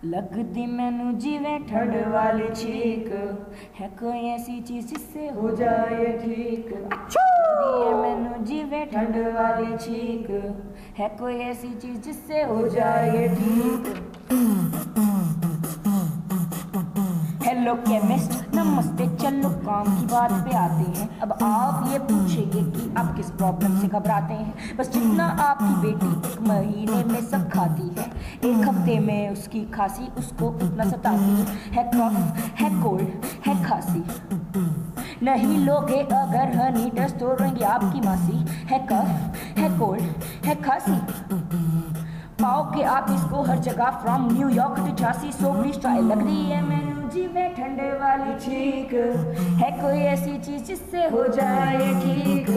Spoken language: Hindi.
लगदी मैनू जिवें ठंड वाली छीक, है कोई ऐसी चीज जिससे हो जाए ठीक। लगदी है मैनू जिवें ठंड वाली छीक, है कोई ऐसी चीज जिससे हो जाए ठीक। हेलो केमिस्ट नमस्ते, चलो काम की बात पे आते हैं। अब आप ये पूछेंगे कि आप किस प्रॉब्लम से घबराते हैं। बस जितना आपकी बेटी एक महीने में सब खाती है, एक हफ्ते में उसकी खांसी उसको उतना सताती है। कफ है, कोल्ड है, खांसी नहीं लोगे अगर हनी टेस्ट तो रहेंगी आपकी मासी। है कफ है, कोल्ड है, खांसी पाओगे आप इसको हर जगह from New York to Jhansi. So please try. लग रही है मैनू जिवें ठंडे वाली छीक, है कोई ऐसी चीज जिससे हो जाए ठीक।